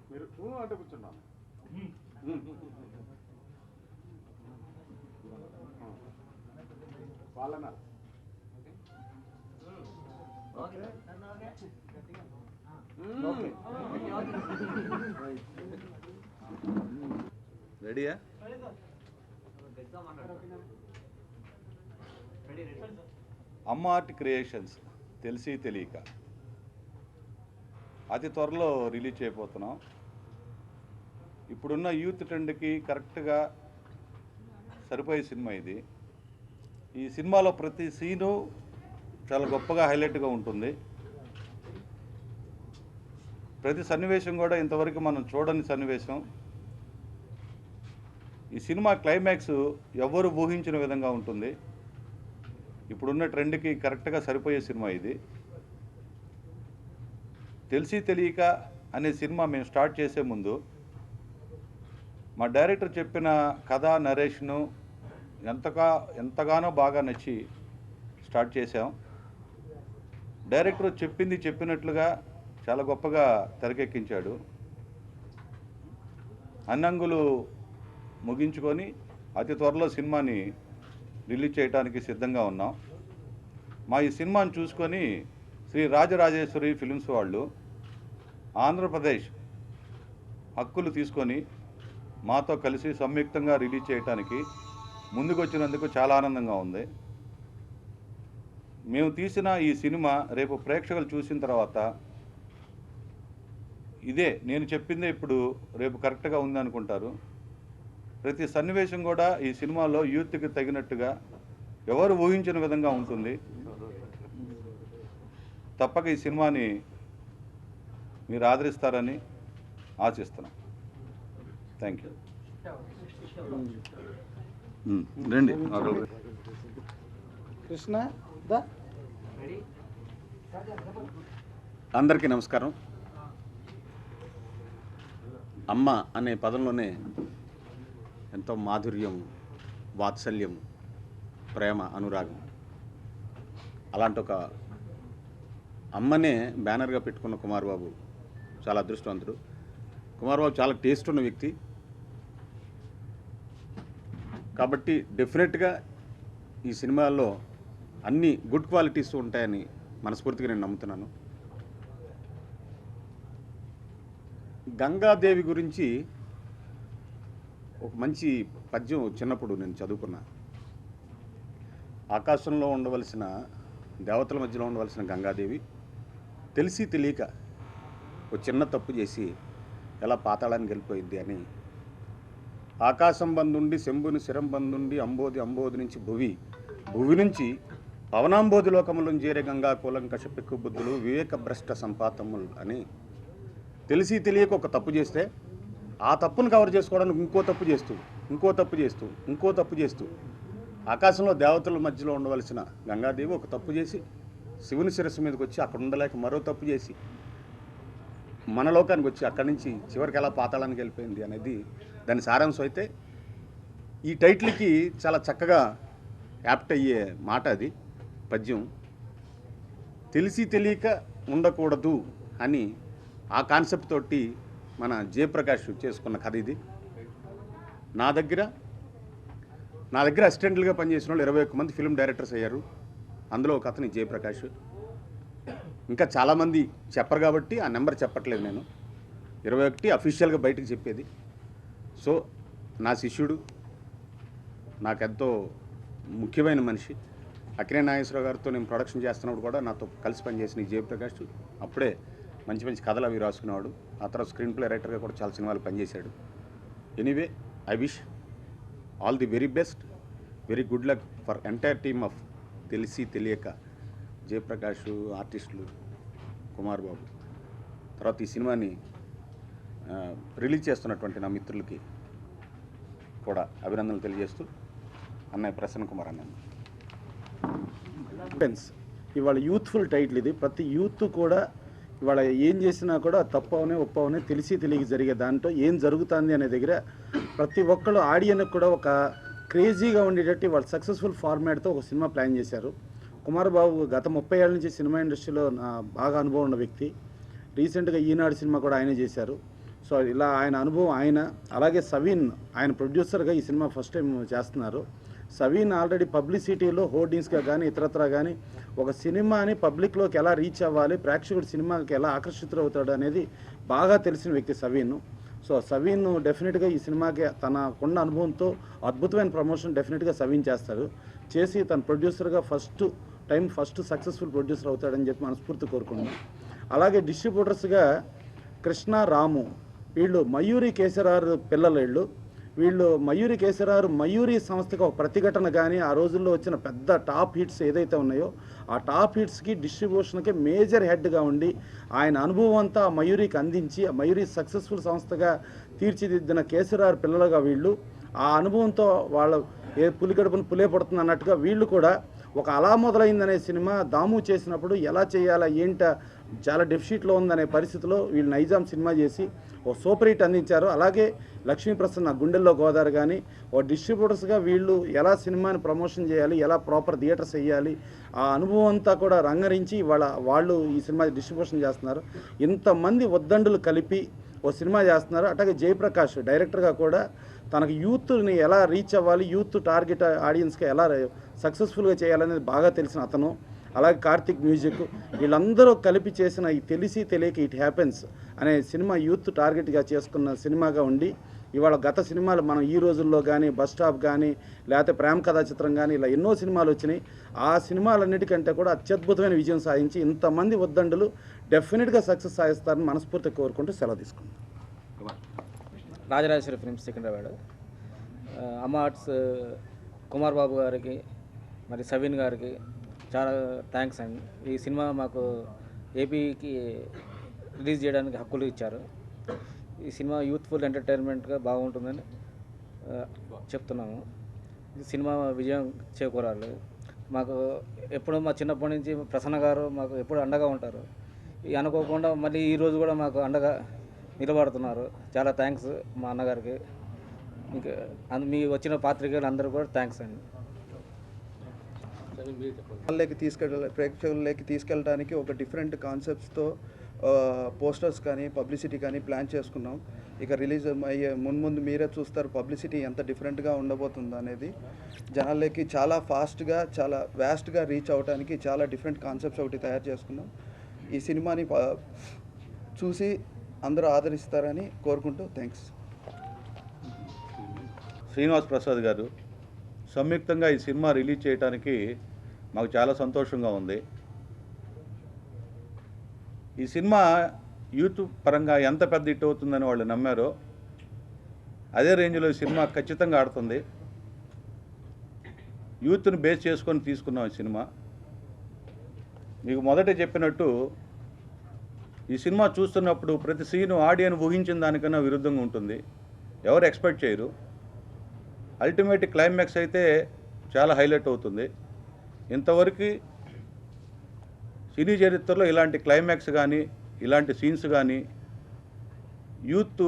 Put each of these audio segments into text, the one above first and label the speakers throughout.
Speaker 1: మీరు అంటే కూర్చున్నాను. వాళ్ళనా
Speaker 2: రెడీయా? అమ్మ ఆర్ట్ క్రియేషన్స్ తెలిసి తెలియక అతి త్వరలో రిలీజ్ చేయబోతున్నాం. ఇప్పుడున్న యూత్ ట్రెండ్కి కరెక్ట్గా సరిపోయే సినిమా ఇది. ఈ సినిమాలో ప్రతి సీను చాలా గొప్పగా హైలైట్గా ఉంటుంది. ప్రతి సన్నివేశం కూడా ఇంతవరకు మనం చూడని సన్నివేశం. ఈ సినిమా క్లైమాక్స్ ఎవ్వరు ఊహించిన విధంగా ఉంటుంది. ఇప్పుడున్న ట్రెండ్కి కరెక్ట్గా సరిపోయే సినిమా ఇది. తెలిసి తెలియక అనే సినిమా మేము స్టార్ట్ చేసే ముందు మా డైరెక్టర్ చెప్పిన కథ నరేషను ఎంతగానో బాగా నచ్చి స్టార్ట్ చేసాం. డైరెక్టర్ చెప్పింది చెప్పినట్లుగా చాలా గొప్పగా తెరకెక్కించాడు. అన్నంగులు ముగించుకొని అతి త్వరలో సినిమాని రిలీజ్ చేయడానికి సిద్ధంగా ఉన్నాం. మా ఈ సినిమాని చూసుకొని శ్రీ రాజరాజేశ్వరి ఫిల్మ్స్ వాళ్ళు ఆంధ్రప్రదేశ్ హక్కులు తీసుకొని మాతో కలిసి సంయుక్తంగా రిలీజ్ చేయడానికి ముందుకొచ్చినందుకు చాలా ఆనందంగా ఉంది. మేము తీసిన ఈ సినిమా రేపు ప్రేక్షకులు చూసిన తర్వాత ఇదే నేను చెప్పిందే ఇప్పుడు రేపు కరెక్ట్గా ఉందనుకుంటారు. ప్రతి సన్నివేశం కూడా ఈ సినిమాలో యూత్కి తగినట్టుగా ఎవరు ఊహించిన విధంగా ఉంటుంది. తప్పక ఈ సినిమాని మీరు ఆదరిస్తారని ఆశిస్తున్నాం. Thank you. రండి.
Speaker 1: కృష్ణ
Speaker 3: అందరికీ నమస్కారం. అమ్మ అనే పదంలోనే ఎంతో మాధుర్యం, వాత్సల్యం, ప్రేమ, అనురాగం. అలాంటి ఒక అమ్మనే బ్యానర్గా పెట్టుకున్న కుమార్ బాబు చాలా అదృష్టవంతుడు. కుమార్ బాబు చాలా టేస్ట్ ఉన్న వ్యక్తి కాబట్టి డెఫినెట్గా ఈ సినిమాల్లో అన్ని గుడ్ క్వాలిటీస్ ఉంటాయని మనస్ఫూర్తిగా నేను నమ్ముతున్నాను. గంగాదేవి గురించి ఒక మంచి పద్యం చిన్నప్పుడు నేను చదువుకున్నా. ఆకాశంలో ఉండవలసిన దేవతల మధ్యలో ఉండవలసిన గంగాదేవి తెలిసి తెలియక ఒక చిన్న తప్పు చేసి ఎలా పాతాళానికి వెళ్ళిపోయింది అని. ఆకాశం బందుండి శంభుని శిరం బందుండి అంబోది నుంచి భువి నుంచి పవనాంబోధి లోకములను చేరే గంగా కూలంకష పెక్కు బుద్ధులు వివేక భ్రష్ట సంపాతములు అని తెలిసి తెలియక ఒక తప్పు చేస్తే ఆ తప్పును కవర్ చేసుకోవడానికి ఇంకో తప్పు చేస్తూ ఆకాశంలో దేవతల మధ్యలో ఉండవలసిన గంగాదేవి ఒక తప్పు చేసి శివుని శిరస్సు మీదకి వచ్చి అక్కడ ఉండలేక మరో తప్పు చేసి మన లోకానికి వచ్చి అక్కడి నుంచి చివరికి ఎలా పాతాళానికి వెళ్ళిపోయింది అనేది దాని సారాంశం. అయితే ఈ టైటిల్కి చాలా చక్కగా యాప్ట్ అయ్యే మాట అది పద్యం. తెలిసి తెలియక ఉండకూడదు అని ఆ కాన్సెప్ట్ తోటి మన జయప్రకాష్ చేసుకున్న కథ ఇది. నా దగ్గర అసిస్టెంట్లుగా పనిచేసిన వాళ్ళు 21 మంది ఫిల్మ్ డైరెక్టర్స్ అయ్యారు. అందులో ఒక అతని జయప్రకాష్. ఇంకా చాలామంది చెప్పరు కాబట్టి ఆ నెంబర్ చెప్పట్లేదు. నేను 21 అఫీషియల్గా బయటకు చెప్పేది. సో నా శిష్యుడు, నాకెంతో ముఖ్యమైన మనిషి అక్కినే నాగేశ్వరరావు గారితో నేను ప్రొడక్షన్ చేస్తున్నప్పుడు కూడా నాతో కలిసి పనిచేసిన ఈ జయప్రకాష్ అప్పుడే మంచి మంచి కథలు అవి రాసుకునేవాడు. ఆ తర్వాత స్క్రీన్ ప్లే రైటర్గా కూడా చాలా సినిమాలు పనిచేశాడు. Anyway, I wish all the very best, very good luck for entire team of తెలిసి తెలియక, జయప్రకాష్, ఆర్టిస్టులు, కుమార్ బాబు. తర్వాత ఈ సినిమాని రిలీజ్ చేస్తున్నటువంటి నా మిత్రులకి కూడా అభినందనలు తెలియజేస్తూ అన్నయ్య ప్రసన్న కుమార్ అన్నయ్య.
Speaker 4: ఇవాళ యూత్ఫుల్ టైటిల్ ఇది. ప్రతి యూత్ కూడా ఇవాళ ఏం చేసినా కూడా తప్పు అవనే ఒప్పు అవనే తెలిసి తెలియక జరిగే దాంట్లో ఏం జరుగుతుంది అనే దగ్గర ప్రతి ఒక్కళ్ళు ఆడియన్కి కూడా ఒక క్రేజీగా ఉండేటట్టు వాళ్ళు సక్సెస్ఫుల్ ఫార్మాట్తో ఒక సినిమా ప్లాన్ చేశారు. కుమార్ బాబు గత 30 ఏళ్ళ నుంచి సినిమా ఇండస్ట్రీలో బాగా అనుభవం ఉన్న వ్యక్తి. రీసెంట్గా ఈనాడు సినిమా కూడా ఆయనే చేశారు. సో ఇలా ఆయన అనుభవం ఆయన, అలాగే సవీన్ ఆయన ప్రొడ్యూసర్గా ఈ సినిమా ఫస్ట్ టైం చేస్తున్నారు. సవీన్ ఆల్రెడీ పబ్లిసిటీలో హోర్డింగ్స్గా కానీ ఇతరత్ర కానీ ఒక సినిమాని పబ్లిక్లోకి ఎలా రీచ్ అవ్వాలి, ప్రేక్షకుడు సినిమాకి ఎలా ఆకర్షితులవుతాడు అనేది బాగా తెలిసిన వ్యక్తి సవీన్. సో సవీన్ డెఫినెట్గా ఈ సినిమాకి తనకున్న అనుభవంతో అద్భుతమైన ప్రమోషన్ డెఫినెట్గా సవీన్ చేస్తారు. చేసి తన ప్రొడ్యూసర్గా ఫస్ట్ సక్సెస్ఫుల్ ప్రొడ్యూసర్ అవుతాడని చెప్పి మనస్ఫూర్తి కోరుకున్నాం. అలాగే డిస్ట్రిబ్యూటర్స్గా కృష్ణ, రాము వీళ్ళు మయూరి కేసరారు పిల్లలు. వీళ్ళు మయూరి కేసరారు మయూరి సంస్థకి ఒక ప్రతిఘటన కానీ ఆ రోజుల్లో వచ్చిన పెద్ద టాప్ హిట్స్ ఏదైతే ఉన్నాయో ఆ టాప్ హిట్స్కి డిస్ట్రిబ్యూషన్కి మేజర్ హెడ్గా ఉండి ఆయన అనుభవం అంతా ఆ మయూరికి అందించి ఆ మయూరి సక్సెస్ఫుల్ సంస్థగా తీర్చిదిద్దిన కేసరారు పిల్లలుగా వీళ్ళు ఆ అనుభవంతో వాళ్ళ పులిగడుపును పులే పడుతుంది అన్నట్టుగా వీళ్ళు కూడా ఒక అలా మొదలైందనే సినిమా దాము చేసినప్పుడు ఎలా చేయాలా ఏంటా చాలా డెఫిషిట్లో ఉందనే పరిస్థితిలో వీళ్ళు నైజాం సినిమా చేసి ఓ సూపర్ హిట్ అందించారు. అలాగే లక్ష్మీప్రసన్న గుండెల్లో గోదావరి కానీ ఓ డిస్ట్రిబ్యూటర్స్గా వీళ్ళు ఎలా ప్రమోషన్ చేయాలి, ఎలా ప్రాపర్ థియేటర్స్ వేయాలి ఆ అనుభవం అంతా కూడా రంగరించి వాళ్ళు ఈ సినిమా డిస్ట్రిబ్యూషన్ చేస్తున్నారు. ఇంతమంది ఉద్దండులు కలిపి ఓ సినిమా చేస్తున్నారు. అట్లాగే జయప్రకాష్ డైరెక్టర్గా కూడా తనకు యూత్ని ఎలా రీచ్ అవ్వాలి, యూత్ టార్గెట్ ఆడియన్స్కి ఎలా సక్సెస్ఫుల్గా చేయాలనేది బాగా తెలిసిన అతను. అలాగే కార్తిక్ మ్యూజిక్ వీళ్ళందరూ కలిపి చేసిన ఈ తెలిసి తెలియక ఇట్ హ్యాపెన్స్ అనే సినిమా యూత్ టార్గెట్గా చేసుకున్న సినిమాగా ఉండి ఇవాళ గత సినిమాలు మనం ఈ రోజుల్లో కానీ బస్ స్టాప్ కానీ లేకపోతే ప్రేమ కథా చిత్రం కానీ ఇలా ఎన్నో సినిమాలు వచ్చినాయి. ఆ సినిమాలన్నిటికంటే కూడా అత్యద్భుతమైన విజయం సాధించి ఇంతమంది ఉద్దండులు డెఫినెట్గా సక్సెస్ సాధిస్తారని మనస్ఫూర్తిగా కోరుకుంటూ సెలవు తీసుకుంటాం.
Speaker 5: రాజరాజేశ్వరి ఫిల్మ్స్ సికింద్రాబాద్. అమ్మ ఆర్ట్స్ కుమార్ బాబు గారికి మరి సవీన్ గారికి చాలా థ్యాంక్స్ అండి. ఈ సినిమా మాకు ఏపీకి రిలీజ్ చేయడానికి హక్కులు ఇచ్చారు. ఈ సినిమా యూత్ఫుల్ ఎంటర్టైన్మెంట్గా బాగుంటుందని చెప్తున్నాము. ఈ సినిమా విజయం చేకూరాలి. మాకు ఎప్పుడు మా చిన్నప్పటి నుంచి ప్రసన్న గారు మాకు ఎప్పుడు అండగా ఉంటారు. అనుకోకుండా మళ్ళీ ఈరోజు కూడా మాకు అండగా నిలబడుతున్నారు. చాలా థ్యాంక్స్ మా అన్నగారికి. ఇంకా మీ వచ్చిన పాత్రికేయులు అందరూ కూడా థ్యాంక్స్ అండి.
Speaker 6: ప్రేక్షకుల్లోకి తీసుకెళ్ళడానికి ఒక డిఫరెంట్ కాన్సెప్ట్స్తో పోస్టర్స్ కానీ పబ్లిసిటీ కానీ ప్లాన్ చేసుకున్నాం. ఇక రిలీజ్ అయ్యే ముందు మీరే చూస్తారు పబ్లిసిటీ ఎంత డిఫరెంట్గా ఉండబోతుందో అనేది. జనాల్లోకి చాలా ఫాస్ట్గా చాలా వ్యాస్ట్గా రీచ్ అవ్వడానికి చాలా డిఫరెంట్ కాన్సెప్ట్స్ ఒకటి తయారు చేసుకున్నాం. ఈ సినిమాని చూసి అందరూ ఆదరిస్తారని కోరుకుంటూ థ్యాంక్స్.
Speaker 2: శ్రీనివాస్ ప్రసాద్ గారు సంయుక్తంగా ఈ సినిమా రిలీజ్ చేయడానికి మాకు చాలా సంతోషంగా ఉంది. ఈ సినిమా యూత్ పరంగా ఎంత పెద్ద హిట్ అవుతుందని వాళ్ళు నమ్మారో అదే రేంజ్లో ఈ సినిమా ఖచ్చితంగా ఆడుతుంది. యూత్ని బేస్ చేసుకొని తీసుకున్నాం ఈ సినిమా. మీకు మొదట చెప్పినట్టు ఈ సినిమా చూస్తున్నప్పుడు ప్రతి సీను ఆడియన్ ఊహించిన దానికన్నా విరుద్ధంగా ఉంటుంది. ఎవరు ఎక్స్పెక్ట్ చేయరు. అల్టిమేట్ క్లైమాక్స్ అయితే చాలా హైలైట్ అవుతుంది. ఇంతవరకు సినీ చరిత్రలో ఇలాంటి క్లైమాక్స్ కానీ ఇలాంటి సీన్స్ కానీ యూత్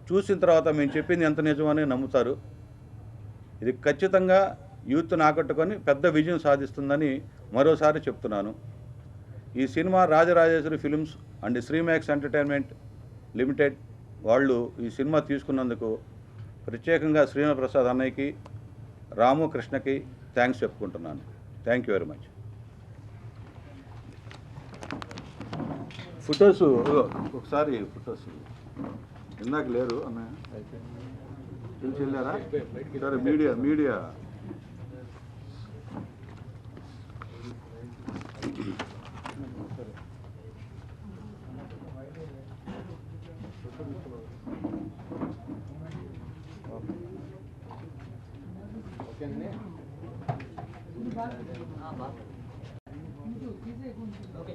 Speaker 2: చూసిన తర్వాత మేము చెప్పింది ఎంత నిజమని నమ్ముతారు. ఇది ఖచ్చితంగా యూత్ని ఆకట్టుకొని పెద్ద విజయం సాధిస్తుందని మరోసారి చెప్తున్నాను. ఈ cinema Rajarajeshwari Films and Sreemax Entertainment Limited వాళ్ళు ఈ సినిమా తీసుకున్నందుకు ప్రత్యేకంగా శ్రీనివాస్ ప్రసాద్ అన్నయ్యకి, రాము, కృష్ణకి థ్యాంక్స్ చెప్పుకుంటున్నాను. Thank you very much. Photos ఒకసారి ఫొటోస్ ఇందాక లేరు అన్నయ్య తెలిసి వెళ్ళారా? సరే మీడియా
Speaker 5: ఓకే.